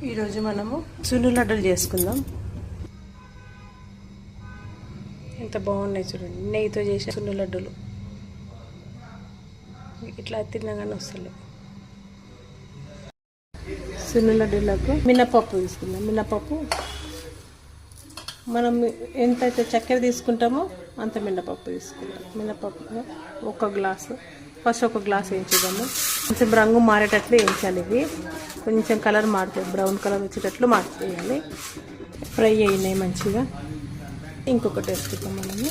ఈరోజు మనము సున్ను లడ్డూలు చేసుకుందాం. ఎంత బాగున్నాయి చూడండి, నెయ్యితో చేసిన సున్ను లడ్డూలు. ఇట్లా తిన్నగానే వస్తలే. సున్ను లడ్డూలకు మినపప్పు తీసుకుందాం. మినపప్పు మనం ఎంతైతే చక్కెర తీసుకుంటామో అంత మినపప్పు తీసుకుంటాం. మినపప్పు ఒక గ్లాసు, ఫస్ట్ ఒక గ్లాస్ వేయించుదాము. కొంచెం రంగు మారేటట్లు వేయించాలి. ఇవి కొంచెం కలర్ మారుతుంది, బ్రౌన్ కలర్ వచ్చేటట్లు మార్చేయాలి. ఫ్రై అయినాయి మంచిగా. ఇంకొకటి వేసుకుంటాం మనము.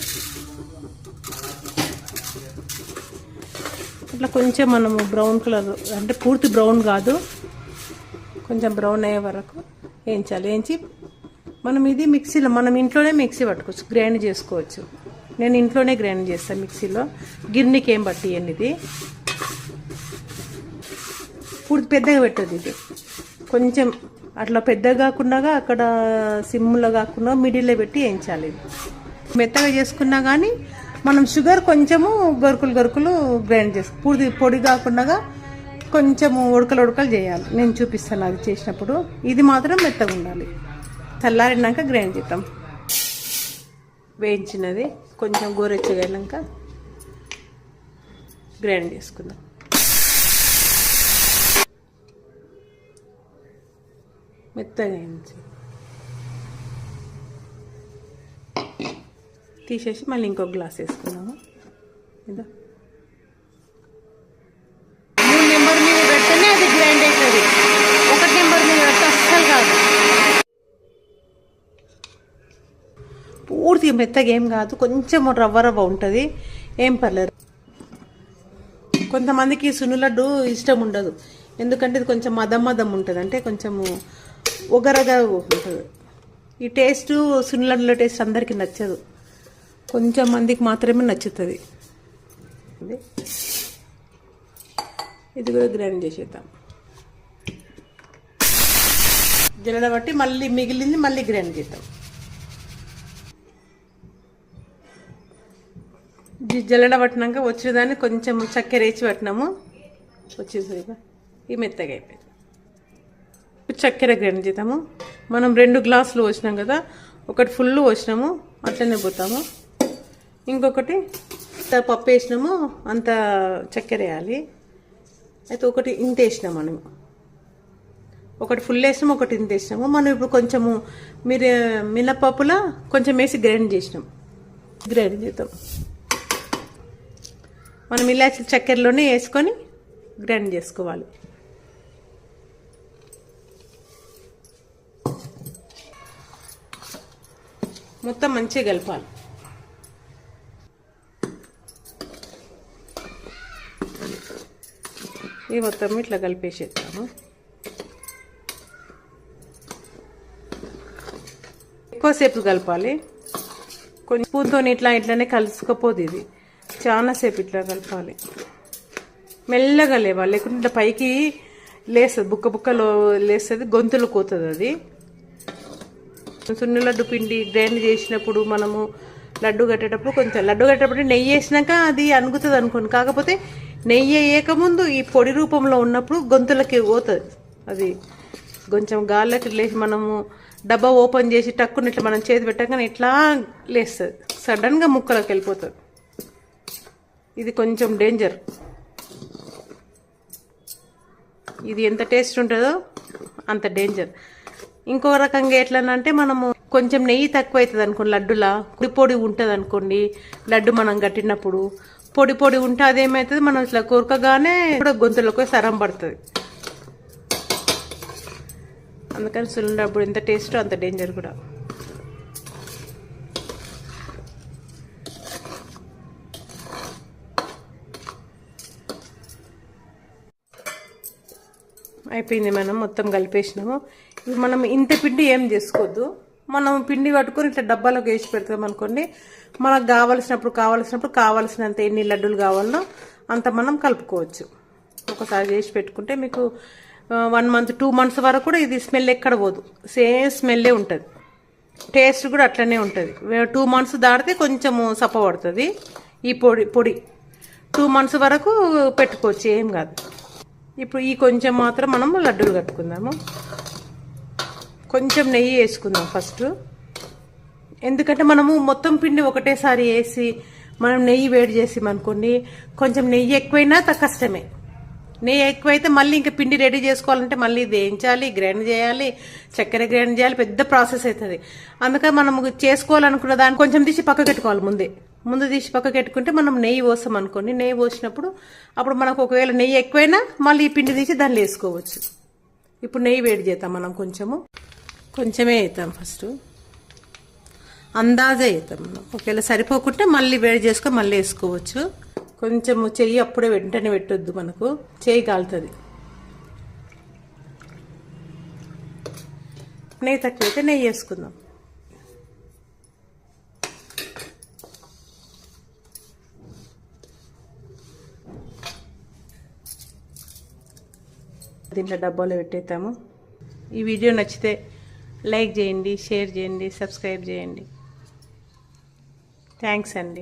ఇట్లా కొంచెం మనము బ్రౌన్ కలర్ అంటే పూర్తి బ్రౌన్ కాదు, కొంచెం బ్రౌన్ అయ్యే వరకు వేయించాలి. వేయించి మనం ఇది మిక్సీలో, మనం ఇంట్లోనే మిక్సీ పట్టుకోవచ్చు, గ్రైండ్ చేసుకోవచ్చు. నేను ఇంట్లోనే గ్రైండ్ చేస్తాను మిక్సీలో. గిన్నెకి ఏం పట్టియండి. ఇది పూర్తి పెద్దగా పెట్టదు. ఇది కొంచెం అట్లా పెద్దగా కాకుండా అక్కడ సిమ్లో కాకుండా మిడిల్లో పెట్టి వేయించాలి. ఇది మెత్తగా చేసుకున్నా కానీ మనం షుగర్ కొంచెము గరుకులు గ్రైండ్ చేసుకో. పూర్తి పొడి కాకుండా కొంచెము ఉడకలు చేయాలి. నేను చూపిస్తాను అది చేసినప్పుడు. ఇది మాత్రం మెత్తగా ఉండాలి. చల్లారినాక గ్రైండ్ చేద్దాం. వేయించినది కొంచెం గోరెచ్చగా అయినాక గ్రైండ్ చేసుకుందాం. మెత్తగా వేయించి తీసేసి మళ్ళీ ఇంకో గ్లాస్ వేసుకున్నాము. ఇదా 3 నెంబర్ మీద పెడితేనే అది గ్రైండ్ అవుతుంది. 1 నెంబర్ మీద పెడితే అస్సలు కాదు. పూర్తి మెత్తగా ఏం కాదు, కొంచెం రవ్వ ఉంటుంది, ఏం పర్లేదు. కొంతమందికి సున్ను లడ్డు ఇష్టం ఉండదు, ఎందుకంటే ఇది కొంచెం మదం ఉంటుంది, అంటే కొంచెము ఒగరగా ఉంటుంది. ఈ టేస్ట్ సున్ను లడ్డులో టేస్ట్ అందరికీ నచ్చదు, కొంచెం మందికి మాత్రమే నచ్చుతుంది. ఇది కూడా గ్రైండ్ చేసేద్దాం. జల్లెడ బట్టి మళ్ళీ మిగిలింది మళ్ళీ గ్రైండ్ చేద్దాం. జల్లెడ పట్టినాక వచ్చేదాన్ని కొంచెం చక్కెర వేసి పట్టినాము, వచ్చేసరిగా ఈ మెత్తగా అయిపోయింది. చక్కెర గ్రైండ్ చేద్దాము. మనం 2 గ్లాసులు పోసినాం కదా, ఒకటి ఫుల్ పోసినాము, అట్లనే పోతాము. ఇంకొకటి పప్పు వేసినాము, అంత చక్కెర వేయాలి. అయితే ఒకటి ఇంత వేసినాం మనము, ఒకటి ఫుల్ వేసినాము, ఒకటి ఇంత వేసినాము. మనం ఇప్పుడు కొంచెము మినపప్పులా కొంచెం వేసి గ్రైండ్ చేసినాం. గ్రైండ్ చేద్దాం. మనం ఇలాచి చక్కెరలోనే వేసుకొని గ్రైండ్ చేసుకోవాలి. మొత్తం మంచిగా కలపాలి. ఇది మొత్తం ఇట్లా కలిపేసేద్దాము. ఎక్కువసేపు కలపాలి. కొంచెం స్పూన్తో ఇట్లానే కలుసుకపోదు. ఇది చాలాసేపు ఇట్లా కలపాలి, మెల్లగా లేవాలి, లేకుంటే ఇట్లా పైకి లేస్తుంది, బుక్కలో లేస్తుంది, గొంతులు కోతుంది. అది సున్ను లడ్డు పిండి గ్రైండ్ చేసినప్పుడు మనము లడ్డు కట్టేటప్పుడు కొంచెం లడ్డు కట్టేటప్పుడు నెయ్యి వేసినాక అది అనుగుతుంది అనుకోండి. కాకపోతే నెయ్యి వేయకముందు ఈ పొడి రూపంలో ఉన్నప్పుడు గొంతులకి పోతుంది. అది కొంచెం గాల్లోకి లేచి మనము డబ్బా ఓపెన్ చేసి టక్కుని ఇట్లా మనం చేతి పెట్టగానే ఇట్లా లేస్తుంది, సడన్గా ముక్కలోకి వెళ్ళిపోతుంది. ఇది కొంచెం డేంజర్. ఇది ఎంత టేస్ట్ ఉంటుందో అంత డేంజర్. ఇంకో రకంగా ఎట్లనంటే మనము కొంచెం నెయ్యి తక్కువ అవుతుంది అనుకోండి, లడ్డులా పొడి ఉంటుంది అనుకోండి, లడ్డు మనం కట్టినప్పుడు పొడి ఉంటే అదేమవుతుంది, మనం ఇట్లా కోరకగానే కూడా గొంతులోకి సరం పడుతుంది. అందుకని సున్ను లడ్డు ఎంత టేస్ట్ అంత డేంజర్ కూడా. అయిపోయింది, మనం మొత్తం కలిపేసినాము. ఇప్పుడు మనం ఇంత పిండి ఏం చేసుకోవద్దు. మనం పిండి పట్టుకొని ఇట్లా డబ్బాలోకి వేసి పెడతాం అనుకోండి, మనకు కావలసినంత ఎన్ని లడ్డూలు కావాలనో అంత మనం కలుపుకోవచ్చు. ఒకసారి చేసి పెట్టుకుంటే మీకు 1 మంత్ 2 మంత్స్ వరకు కూడా ఇది స్మెల్ ఎక్కడ పోదు, సేమ్ స్మెల్లే ఉంటుంది. టేస్ట్ కూడా అట్లనే ఉంటుంది. 2 మంత్స్ దాటితే కొంచెము సప్పబడుతుంది. ఈ పొడి 2 మంత్స్ వరకు పెట్టుకోవచ్చు, ఏం కాదు. ఇప్పుడు ఈ కొంచెం మాత్రం మనం లడ్డూలు కట్టుకుందాము. కొంచెం నెయ్యి వేసుకుందాం ఫస్ట్. ఎందుకంటే మనము మొత్తం పిండి ఒకటేసారి వేసి మనం నెయ్యి వేడి చేసి అనుకోండి, కొంచెం నెయ్యి ఎక్కువైనా కష్టమే. నెయ్యి ఎక్కువైతే మళ్ళీ ఇంకా పిండి రెడీ చేసుకోవాలంటే మళ్ళీ వేయించాలి, గ్రైండ్ చేయాలి, చక్కెర గ్రైండ్ చేయాలి, పెద్ద ప్రాసెస్ అవుతుంది. అందుకని మనం చేసుకోవాలనుకున్న దాన్ని కొంచెం తీసి పక్కకు పెట్టుకోవాలి. ముందు తీసి పక్కకు పెట్టుకుంటే మనం నెయ్యి పోస్తాం అనుకోండి, నెయ్యి పోసినప్పుడు అప్పుడు మనకు ఒకవేళ నెయ్యి ఎక్కువైనా మళ్ళీ ఈ పిండి తీసి దాన్ని వేసుకోవచ్చు. ఇప్పుడు నెయ్యి వేడి చేద్దాం. మనం కొంచెమే వేద్దాం ఫస్ట్, అందాజే వేద్దాం. మనం ఒకవేళ సరిపోకుంటే మళ్ళీ వేడి చేసుకొని మళ్ళీ వేసుకోవచ్చు. కొంచెము చెయ్యి అప్పుడే వెంటనే పెట్టొద్దు, మనకు చెయ్యి కాలుతుంది. నెయ్యి తక్కువైతే నెయ్యి వేసుకుందాం. దీంట్లో డబ్బాలో పెట్టేద్దాము. ఈ వీడియో నచ్చితే లైక్ చేయండి, షేర్ చేయండి, సబ్స్క్రైబ్ చేయండి. థ్యాంక్స్ అండి.